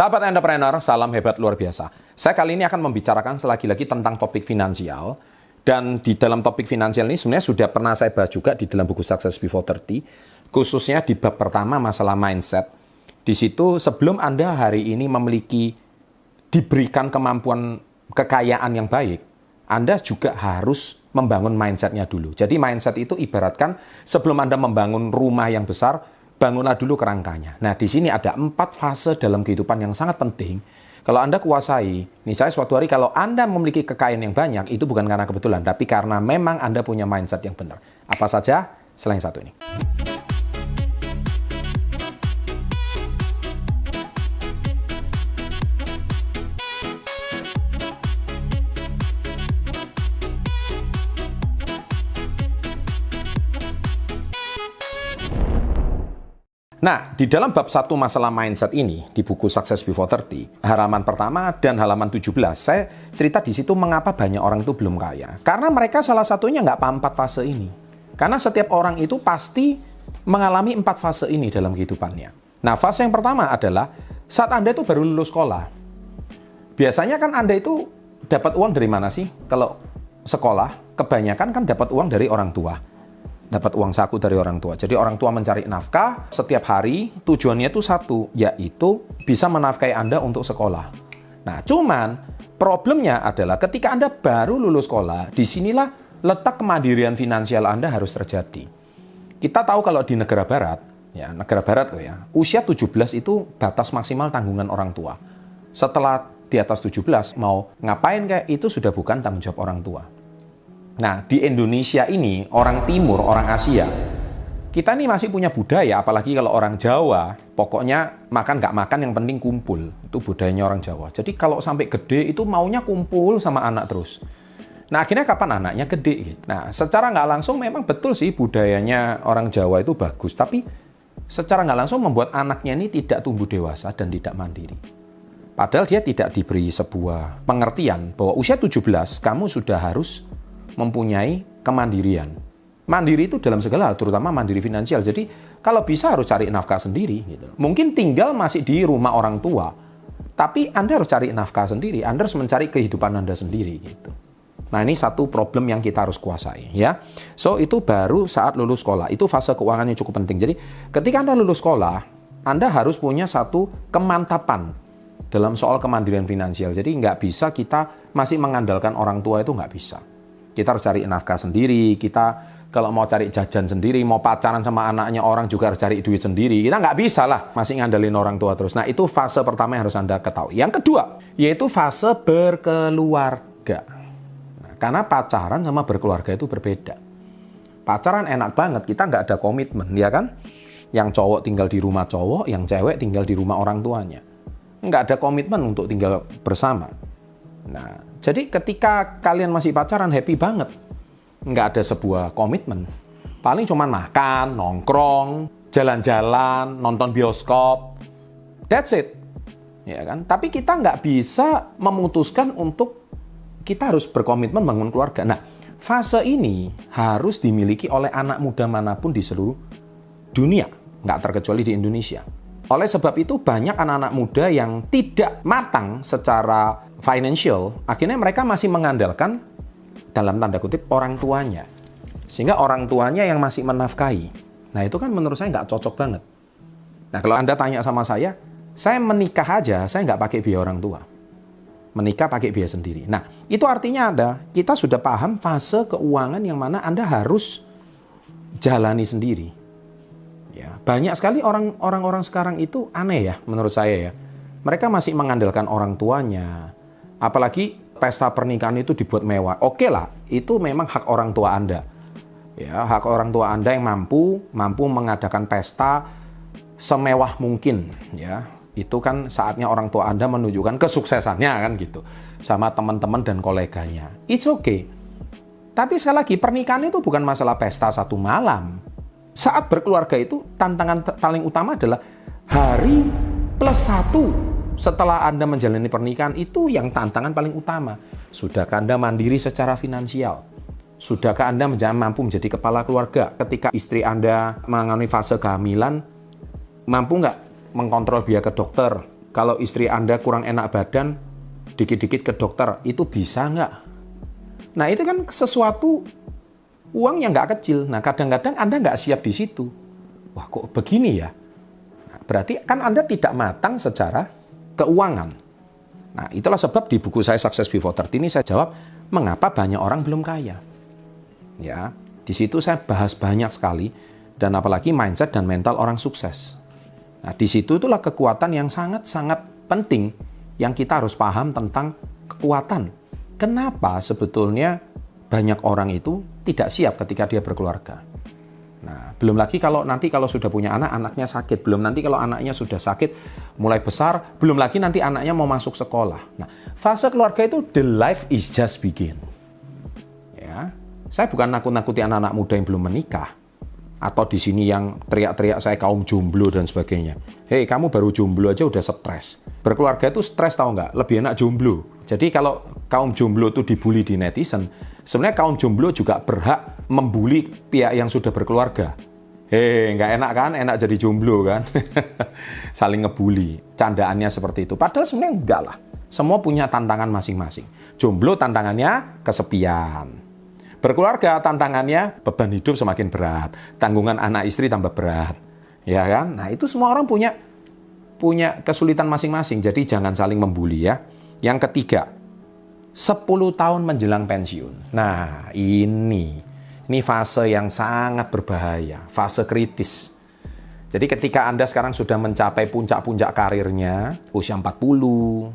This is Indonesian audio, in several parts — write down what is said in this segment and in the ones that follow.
Sahabat entrepreneur, salam hebat luar biasa. Saya kali ini akan membicarakan lagi-lagi tentang topik finansial. Dan di dalam topik finansial ini sebenarnya sudah pernah saya bahas juga di dalam buku Success Before 30. Khususnya di bab pertama masalah mindset. Di situ sebelum Anda hari ini diberikan kemampuan kekayaan yang baik, Anda juga harus membangun mindset-nya dulu. Jadi mindset itu ibaratkan sebelum Anda membangun rumah yang besar, bangunlah dulu kerangkanya. Nah, di sini ada 4 fase dalam kehidupan yang sangat penting. Kalau Anda kuasai, misalnya suatu hari kalau Anda memiliki kekayaan yang banyak, itu bukan karena kebetulan, tapi karena memang Anda punya mindset yang benar. Apa saja selain satu ini? Nah, di dalam bab 1 masalah mindset ini, di buku Success Before 30, halaman pertama dan halaman 17, saya cerita di situ mengapa banyak orang itu belum kaya. Karena mereka salah satunya nggak paham 4 fase ini. Karena setiap orang itu pasti mengalami 4 fase ini dalam kehidupannya. Nah, fase yang pertama adalah saat Anda itu baru lulus sekolah. Biasanya kan Anda itu dapat uang dari mana sih? Kalau sekolah, kebanyakan kan dapat uang dari orang tua. Dapat uang saku dari orang tua. Jadi orang tua mencari nafkah setiap hari, tujuannya itu satu, yaitu bisa menafkahi Anda untuk sekolah. Nah, cuman problemnya adalah ketika Anda baru lulus sekolah, disinilah letak kemandirian finansial Anda harus terjadi. Kita tahu kalau di negara barat, ya negara barat loh ya, usia 17 itu batas maksimal tanggungan orang tua. Setelah di atas 17, mau ngapain kayak itu sudah bukan tanggung jawab orang tua. Nah, di Indonesia ini, orang Timur, orang Asia, kita ini masih punya budaya, apalagi kalau orang Jawa, pokoknya makan nggak makan yang penting kumpul. Itu budayanya orang Jawa. Jadi kalau sampai gede itu maunya kumpul sama anak terus. Nah, akhirnya kapan anaknya gede? Gitu. Nah, secara nggak langsung memang betul sih budayanya orang Jawa itu bagus. Tapi secara nggak langsung membuat anaknya ini tidak tumbuh dewasa dan tidak mandiri. Padahal dia tidak diberi sebuah pengertian bahwa usia 17 kamu sudah harus mempunyai kemandirian. Mandiri itu dalam segala hal, terutama mandiri finansial. Jadi kalau bisa harus cari nafkah sendiri. Gitu. Mungkin tinggal masih di rumah orang tua, tapi Anda harus cari nafkah sendiri. Anda harus mencari kehidupan Anda sendiri. Gitu. Nah, ini satu problem yang kita harus kuasai. Ya, so itu baru saat lulus sekolah. Itu fase keuangan yang cukup penting. Jadi ketika Anda lulus sekolah, Anda harus punya satu kemantapan dalam soal kemandirian finansial. Jadi nggak bisa kita masih mengandalkan orang tua, itu nggak bisa. Kita harus cari nafkah sendiri, kita kalau mau cari jajan sendiri, mau pacaran sama anaknya orang juga harus cari duit sendiri. Kita nggak bisa lah masih ngandelin orang tua terus. Nah, itu fase pertama yang harus Anda ketahui. Yang kedua, yaitu fase berkeluarga. Nah, karena pacaran sama berkeluarga itu berbeda. Pacaran enak banget, kita nggak ada komitmen, ya kan? Yang cowok tinggal di rumah cowok, yang cewek tinggal di rumah orang tuanya. Nggak ada komitmen untuk tinggal bersama. Nah, jadi ketika kalian masih pacaran happy banget, nggak ada sebuah komitmen. Paling cuma makan, nongkrong, jalan-jalan, nonton bioskop, that's it, ya kan? Tapi kita nggak bisa memutuskan untuk kita harus berkomitmen bangun keluarga. Nah, fase ini harus dimiliki oleh anak muda manapun di seluruh dunia, nggak terkecuali di Indonesia. Oleh sebab itu banyak anak-anak muda yang tidak matang secara financial, akhirnya mereka masih mengandalkan dalam tanda kutip orang tuanya. Sehingga orang tuanya yang masih menafkahi. Nah, itu kan menurut saya nggak cocok banget. Nah, kalau Anda tanya sama saya menikah aja, saya nggak pakai biaya orang tua. Menikah pakai biaya sendiri. Nah, itu artinya kita sudah paham fase keuangan yang mana Anda harus jalani sendiri. Ya, banyak sekali orang-orang sekarang itu aneh ya menurut saya ya. Mereka masih mengandalkan orang tuanya. Apalagi pesta pernikahan itu dibuat mewah. Oke lah, itu memang hak orang tua Anda. Ya, hak orang tua Anda yang mampu mengadakan pesta semewah mungkin, ya. Itu kan saatnya orang tua Anda menunjukkan kesuksesannya kan gitu sama teman-teman dan koleganya. It's okay. Tapi sekali lagi pernikahan itu bukan masalah pesta satu malam. Saat berkeluarga itu tantangan paling utama adalah hari +1 setelah Anda menjalani pernikahan, itu yang tantangan paling utama. Sudahkah Anda mandiri secara finansial? Sudahkah Anda mampu menjadi kepala keluarga? Ketika istri Anda mengalami fase kehamilan, mampu nggak mengkontrol biaya ke dokter? Kalau istri Anda kurang enak badan, dikit-dikit ke dokter, itu bisa nggak? Nah, itu kan sesuatu uang yang nggak kecil. Nah, kadang-kadang Anda nggak siap di situ. Wah, kok begini ya? Nah, berarti kan Anda tidak matang secara keuangan. Nah, itulah sebab di buku saya Success Before 30 ini saya jawab, mengapa banyak orang belum kaya? Ya, di situ saya bahas banyak sekali, dan apalagi mindset dan mental orang sukses. Nah, di situ itulah kekuatan yang sangat-sangat penting yang kita harus paham tentang kekuatan. Kenapa sebetulnya banyak orang itu tidak siap ketika dia berkeluarga. Nah, belum lagi kalau sudah punya anak, anaknya sakit. Belum nanti kalau anaknya sudah sakit, mulai besar. Belum lagi nanti anaknya mau masuk sekolah. Nah, fase keluarga itu the life is just begin. Ya, saya bukan nakut-nakuti anak-anak muda yang belum menikah. Atau di sini yang teriak-teriak saya kaum jomblo dan sebagainya. Hei, kamu baru jomblo aja udah stres. Berkeluarga itu stres, tahu nggak? Lebih enak jomblo. Jadi kalau kaum jomblo itu dibully di netizen, sebenarnya kaum jomblo juga berhak membuli pihak yang sudah berkeluarga. Hei, nggak enak kan? Enak jadi jomblo kan? Saling ngebully. Candaannya seperti itu. Padahal sebenarnya enggak lah. Semua punya tantangan masing-masing. Jomblo tantangannya kesepian. Berkeluarga tantangannya beban hidup semakin berat, tanggungan anak istri tambah berat, ya kan? Nah, itu semua orang punya kesulitan masing-masing, jadi jangan saling membuli ya. Yang ketiga, 10 tahun menjelang pensiun. Nah, ini fase yang sangat berbahaya, fase kritis. Jadi ketika Anda sekarang sudah mencapai puncak-puncak karirnya, usia 40,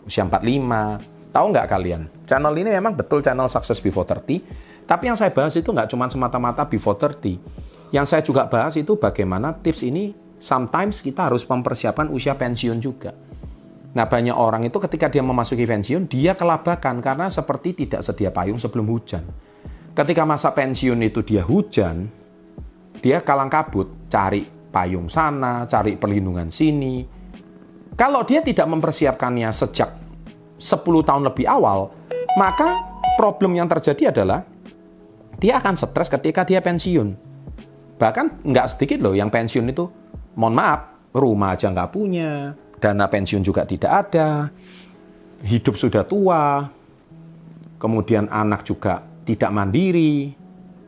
usia 45, tahu nggak kalian? Channel ini memang betul channel Success Before 30, tapi yang saya bahas itu nggak cuma semata-mata before 30. Yang saya juga bahas itu bagaimana tips ini sometimes kita harus mempersiapkan usia pensiun juga. Nah, banyak orang itu ketika dia memasuki pensiun, dia kelabakan karena seperti tidak sedia payung sebelum hujan. Ketika masa pensiun itu dia hujan, dia kalang kabut, cari payung sana, cari perlindungan sini. Kalau dia tidak mempersiapkannya sejak 10 tahun lebih awal, maka problem yang terjadi adalah dia akan stres ketika dia pensiun. Bahkan nggak sedikit loh yang pensiun itu, mohon maaf, rumah aja nggak punya, dana pensiun juga tidak ada, hidup sudah tua, kemudian anak juga tidak mandiri,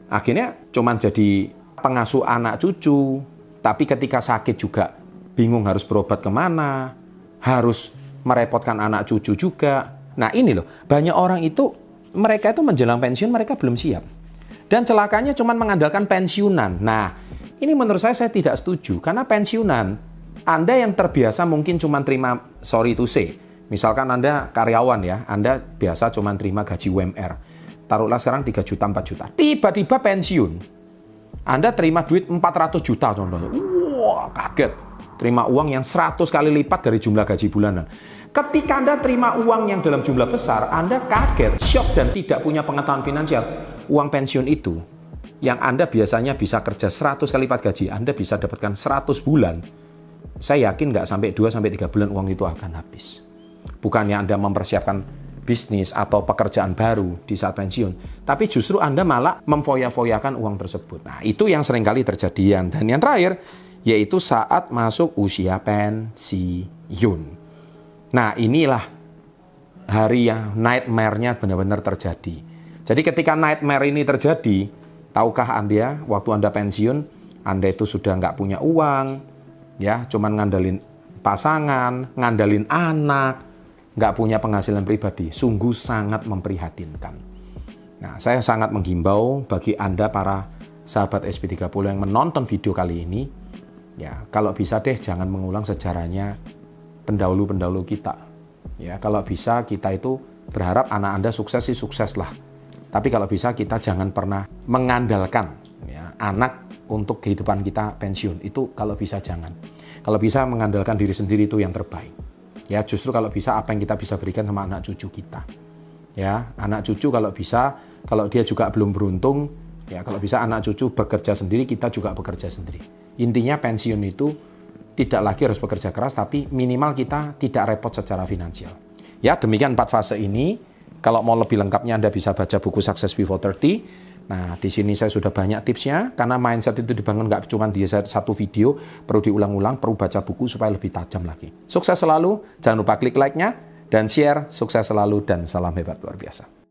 akhirnya cuman jadi pengasuh anak cucu, tapi ketika sakit juga bingung harus berobat kemana, harus merepotkan anak cucu juga. Nah, ini loh, banyak orang itu, mereka itu menjelang pensiun, mereka belum siap. Dan celakanya cuma mengandalkan pensiunan. Nah, ini menurut saya tidak setuju. Karena pensiunan, Anda yang terbiasa mungkin cuma terima, sorry to say, misalkan Anda karyawan ya, Anda biasa cuma terima gaji UMR. Taruhlah sekarang 3 juta, 4 juta. Tiba-tiba pensiun. Anda terima duit 400 juta contohnya. Wah, kaget. Terima uang yang 100 kali lipat dari jumlah gaji bulanan. Ketika Anda terima uang yang dalam jumlah besar, Anda kaget, syok, dan tidak punya pengetahuan finansial. Uang pensiun itu, yang Anda biasanya bisa kerja 100 kali lipat gaji, Anda bisa dapatkan 100 bulan. Saya yakin nggak sampai 2-3 bulan uang itu akan habis. Bukannya Anda mempersiapkan bisnis atau pekerjaan baru di saat pensiun, tapi justru Anda malah memfoya-foyakan uang tersebut. Nah, itu yang seringkali terjadi. Dan yang terakhir, yaitu saat masuk usia pensiun. Nah, inilah hari yang nightmare-nya benar-benar terjadi. Jadi ketika nightmare ini terjadi, tahukah Anda waktu Anda pensiun, Anda itu sudah nggak punya uang, ya, cuman ngandalin pasangan, ngandalin anak, nggak punya penghasilan pribadi. Sungguh sangat memprihatinkan. Nah, saya sangat menghimbau bagi Anda para sahabat SP30 yang menonton video kali ini, ya, kalau bisa deh jangan mengulang sejarahnya pendahulu-pendahulu kita. Ya, kalau bisa kita itu berharap anak Anda sukses sih sukses lah. Tapi kalau bisa kita jangan pernah mengandalkan ya, anak untuk kehidupan kita pensiun. Itu kalau bisa jangan. Kalau bisa mengandalkan diri sendiri itu yang terbaik. Ya, justru kalau bisa apa yang kita bisa berikan sama anak cucu kita. Ya, anak cucu kalau bisa, kalau dia juga belum beruntung, ya kalau bisa anak cucu bekerja sendiri, kita juga bekerja sendiri. Intinya pensiun itu tidak lagi harus bekerja keras, tapi minimal kita tidak repot secara finansial. Ya, demikian 4 fase ini Kalau mau lebih lengkapnya Anda bisa baca buku Success Before 30. Nah, di sini saya sudah banyak tipsnya, karena mindset itu dibangun nggak cuma di satu video, perlu diulang-ulang, perlu baca buku supaya lebih tajam lagi. Sukses selalu, jangan lupa klik like-nya, dan share. Sukses selalu, dan salam hebat luar biasa.